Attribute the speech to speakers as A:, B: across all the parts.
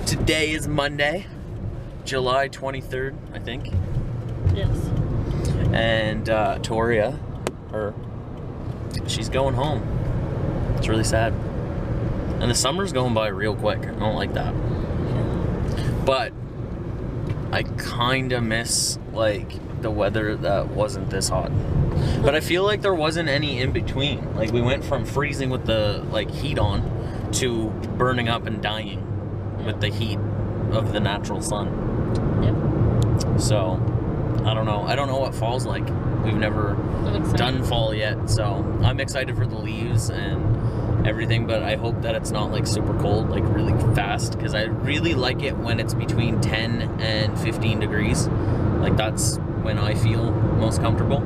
A: Today is Monday, July 23rd, I think.
B: Yes.
A: And Toria, she's going home. It's really sad. And the summer's going by real quick. I don't like that. But I kind of miss, like, the weather that wasn't this hot. But I feel like there wasn't any in between. Like, we went from freezing with the, like, heat on to burning up and dying with the heat of the natural sun.
B: Yep.
A: So, I don't know. I don't know what fall's like. We've never done fall yet, so I'm excited for the leaves and everything, but I hope that it's not like super cold, like really fast, because I really like it when it's between 10 and 15 degrees. Like, that's when I feel most comfortable.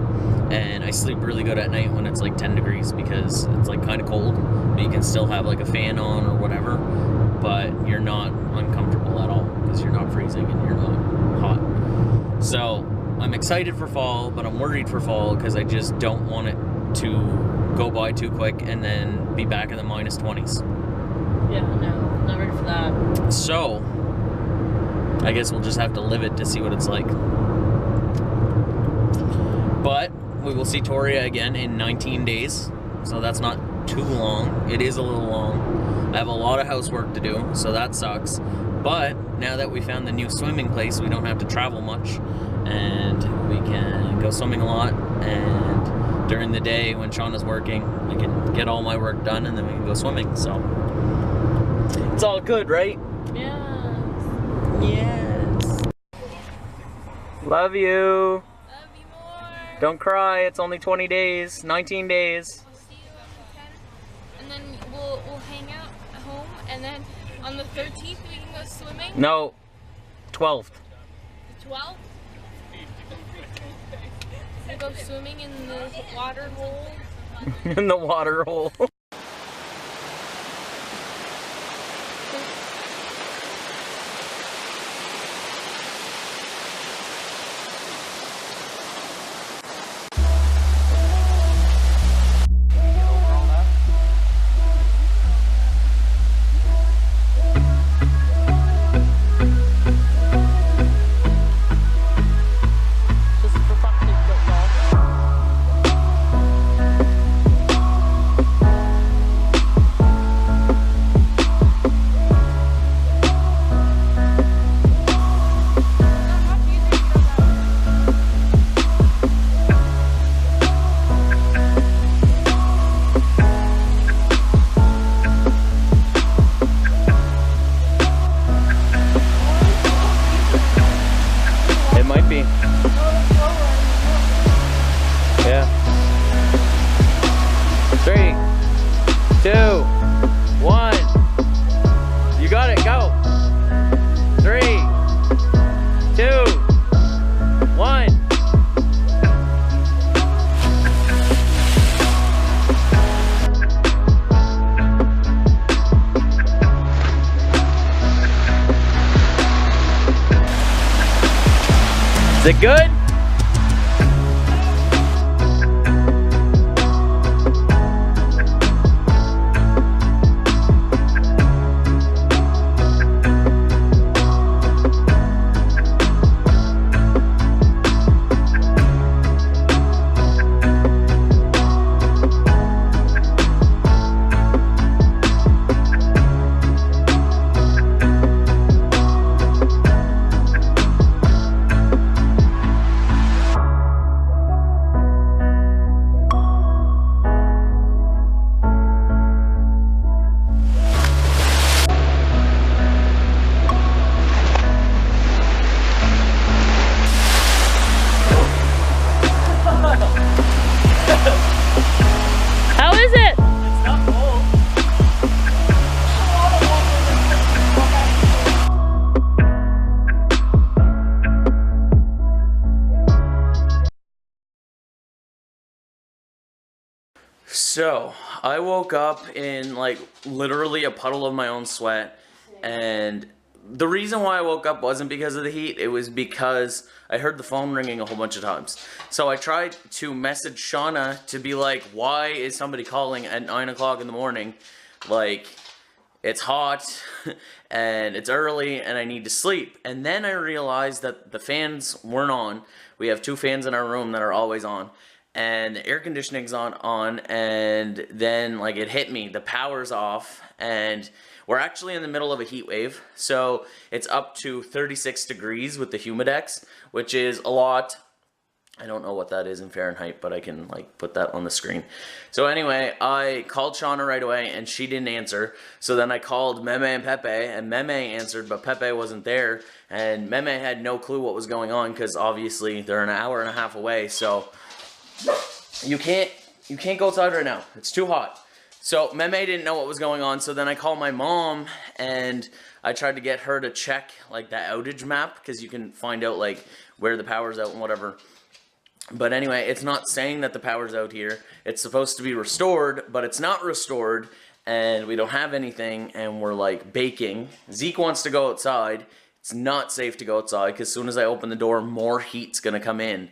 A: And I sleep really good at night when it's like 10 degrees because it's like kind of cold, but you can still have like a fan on or whatever, but you're not uncomfortable at all because you're not freezing and you're not hot. So I'm excited for fall, but I'm worried for fall because I just don't want it to go by too quick and then be back in the minus 20s.
B: Yeah, no, not ready for that.
A: So I guess we'll just have to live it to see what it's like. But we will see Toria again in 19 days, so that's not too long. It is a little long. I have a lot of housework to do, so that sucks. But now that we found the new swimming place, we don't have to travel much, and we can go swimming a lot. And during the day when Shawna's working, I can get all my work done, and then we can go swimming. So it's all good, right?
B: Yes.
A: Yes. Love you. Don't cry, it's only 20 days, 19 days.
C: I'll see you on the 10th, and then we'll hang out at home, and then on the 13th we can go swimming.
A: No, 12th.
C: The 12th? We'll go swimming in the water hole.
A: In the water hole. Yeah. 3, 2, 1. You got it, go. 3, 2, 1. Is it good?
B: How is it?
A: It's not cold. So, I woke up in like literally a puddle of my own sweat, and the reason why I woke up wasn't because of the heat, it was because I heard the phone ringing a whole bunch of times. So I tried to message Shawna to be like, why is somebody calling at 9 o'clock in the morning? Like, it's hot and it's early and I need to sleep. And then I realized that the fans weren't on. We have 2 fans in our room that are always on, and the air conditioning's on, and then like it hit me, the power's off, and we're actually in the middle of a heat wave. So it's up to 36 degrees with the humidex, which is a lot. I don't know what that is in Fahrenheit, but I can like put that on the screen. So anyway, I called Shawna right away and she didn't answer. So then I called Meme and Pepe, and Meme answered, but Pepe wasn't there. And Meme had no clue what was going on because obviously they're an hour and a half away. So you can't go outside right now. It's too hot. So Meme didn't know what was going on. So then I called my mom and I tried to get her to check like the outage map because you can find out like where the power's out and whatever. But anyway, it's not saying that the power's out here. It's supposed to be restored, but it's not restored, and we don't have anything, and we're like baking. Zeke wants to go outside. It's not safe to go outside because as soon as I open the door, more heat's gonna come in.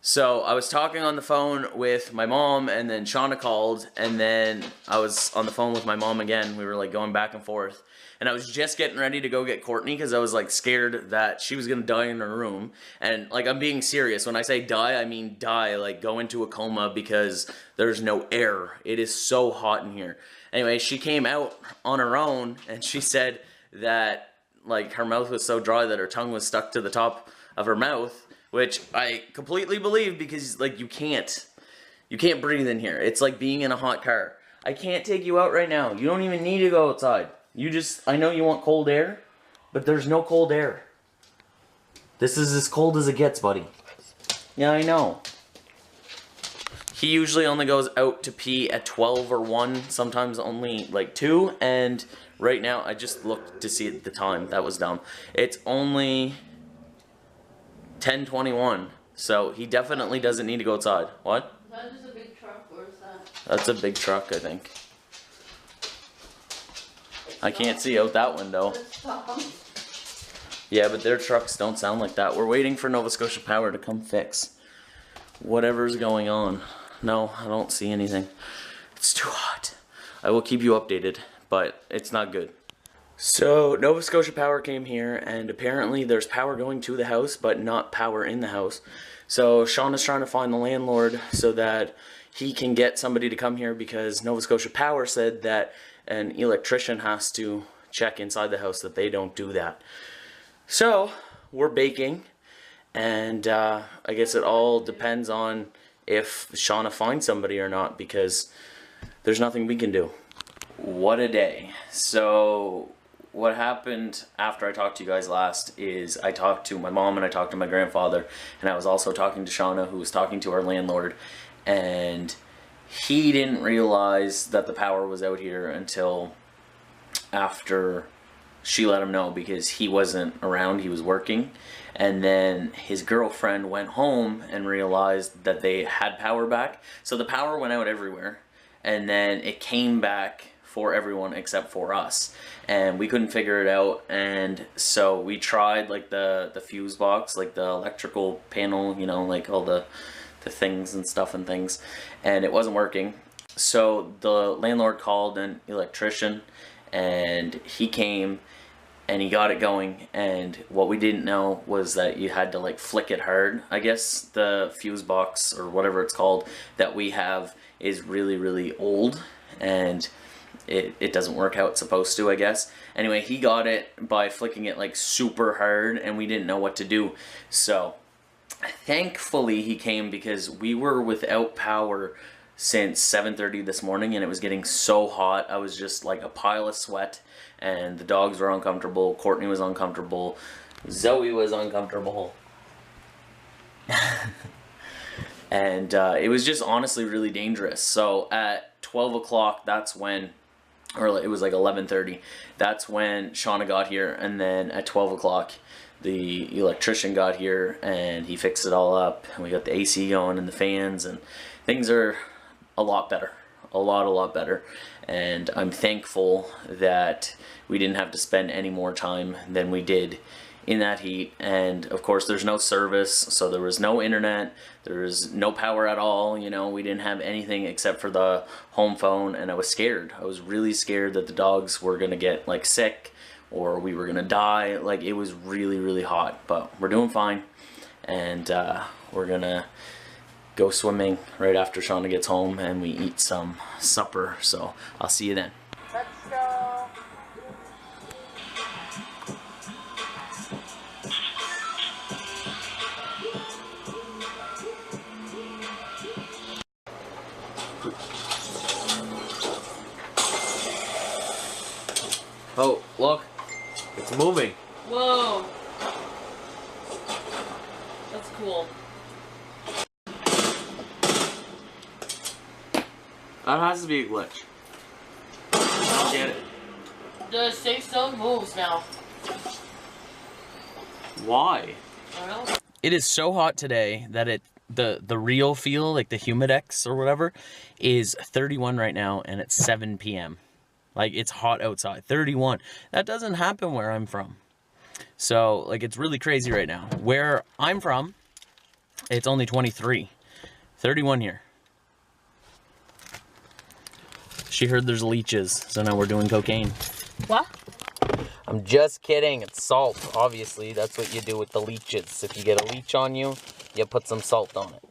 A: So I was talking on the phone with my mom, and then Shawna called, and then I was on the phone with my mom again. We were like going back and forth. And I was just getting ready to go get Courtney because I was like scared that she was going to die in her room. And like, I'm being serious. When I say die, I mean die, like go into a coma because there's no air. It is so hot in here. Anyway, she came out on her own and she said that like her mouth was so dry that her tongue was stuck to the top of her mouth, which I completely believe because like you can't breathe in here. It's like being in a hot car. I can't take you out right now. You don't even need to go outside. I know you want cold air, but there's no cold air. This is as cold as it gets, buddy. Yeah, I know. He usually only goes out to pee at 12 or 1, sometimes only like 2, and right now I just looked to see the time. That was dumb. It's only 10:21, so he definitely doesn't need to go outside. What?
B: Is that just a big truck, or is that?
A: That's a big truck, I think. I can't see out that window. Yeah, but their trucks don't sound like that. We're waiting for Nova Scotia Power to come fix whatever's going on. No, I don't see anything. It's too hot. I will keep you updated, but it's not good. So, Nova Scotia Power came here, and apparently there's power going to the house, but not power in the house. So, Shawna's trying to find the landlord so that he can get somebody to come here because Nova Scotia Power said that an electrician has to check inside the house, that they don't do that. So, we're baking, and I guess it all depends on if Shawna finds somebody or not, because there's nothing we can do. What a day. So, what happened after I talked to you guys last is I talked to my mom and I talked to my grandfather, and I was also talking to Shawna, who was talking to our landlord, and he didn't realize that the power was out here until after she let him know, because he wasn't around, he was working. And then his girlfriend went home and realized that they had power back. So the power went out everywhere, and then it came back for everyone except for us, and we couldn't figure it out. And so we tried like the fuse box, like the electrical panel, you know, like all the things and stuff and things, and it wasn't working. So the landlord called an electrician, and he came and he got it going. And what we didn't know was that you had to like flick it hard. I guess the fuse box or whatever it's called that we have is really, really old, and it doesn't work how it's supposed to, I guess. Anyway, he got it by flicking it like super hard, and we didn't know what to do. So thankfully he came, because we were without power since 7:30 this morning, and it was getting so hot. I was just like a pile of sweat, and the dogs were uncomfortable. Courtney was uncomfortable. Zoe was uncomfortable. And it was just honestly really dangerous. So at 12 o'clock, that's when, or it was like 11:30, that's when Shawna got here. And then at 12 o'clock, the electrician got here and he fixed it all up, and we got the AC going and the fans, and things are a lot better, a lot better. And I'm thankful that we didn't have to spend any more time than we did in that heat, and of course there's no service, so there was no internet, there was no power at all, you know, we didn't have anything except for the home phone, and I was scared. I was really scared that the dogs were gonna get like sick or we were gonna die. Like, it was really, really hot, but we're doing fine, and we're gonna go swimming right after Shawna gets home and we eat some supper, so I'll see you then.
D: Let's go.
A: Oh, look, it's moving.
C: Whoa. That's cool.
A: That has to be a glitch. I don't get it.
C: The safe zone moves now.
A: Why?
C: I don't know.
A: It is so hot today that the real feel, like the Humidex or whatever, is 31 right now, and it's 7 p.m. Like, it's hot outside. 31. That doesn't happen where I'm from. So, like, it's really crazy right now. Where I'm from, it's only 23. 31 here. She heard there's leeches, so now we're doing cocaine.
C: What?
A: I'm just kidding. It's salt, obviously. That's what you do with the leeches. If you get a leech on you, you put some salt on it.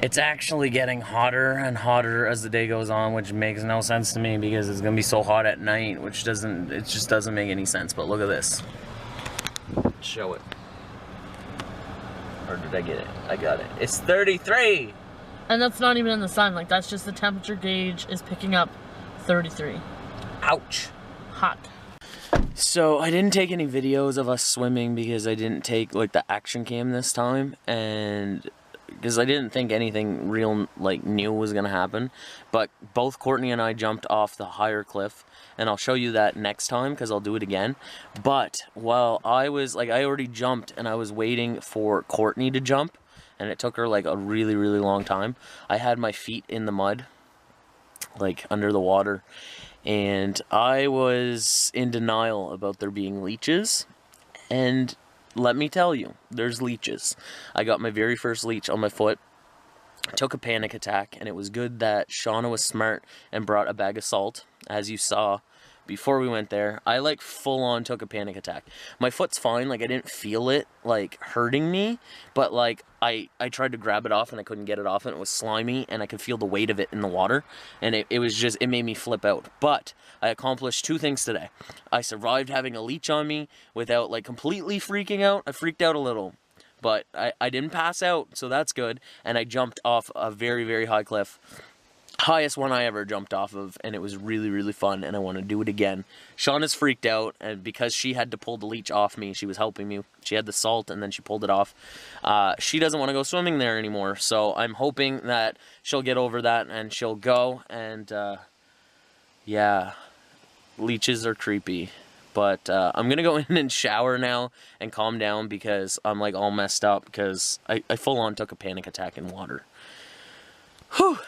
A: It's actually getting hotter and hotter as the day goes on, which makes no sense to me because it's gonna be so hot at night, which just doesn't make any sense. But look at this. Show it. Or did I get it? I got it. It's 33!
E: And that's not even in the sun. Like, that's just the temperature gauge is picking up 33.
A: Ouch.
E: Hot.
A: So I didn't take any videos of us swimming because I didn't take like the action cam this time, and because I didn't think anything real like new was gonna happen. But both Courtney and I jumped off the higher cliff, and I'll show you that next time because I'll do it again. But while I was like, I already jumped and I was waiting for Courtney to jump, and it took her like a really, really long time. I had my feet in the mud, like under the water, and I was in denial about there being leeches. And let me tell you, there's leeches. I got my very first leech on my foot, took a panic attack, and it was good that Shawna was smart and brought a bag of salt, as you saw before we went there. I like full on took a panic attack. My foot's fine, like I didn't feel it like hurting me, but like I tried to grab it off and I couldn't get it off, and it was slimy and I could feel the weight of it in the water, and it was just, it made me flip out. But I accomplished two things today. I survived having a leech on me without like completely freaking out. I freaked out a little, but I didn't pass out, so that's good. And I jumped off a very, very high cliff. Highest one I ever jumped off of, and it was really, really fun, and I want to do it again. Shawna's freaked out, and because she had to pull the leech off me, she was helping me. She had the salt, and then she pulled it off. She doesn't want to go swimming there anymore, so I'm hoping that she'll get over that, and she'll go, and yeah, leeches are creepy. But I'm going to go in and shower now and calm down because I'm like all messed up because I full on took a panic attack in water. Whew.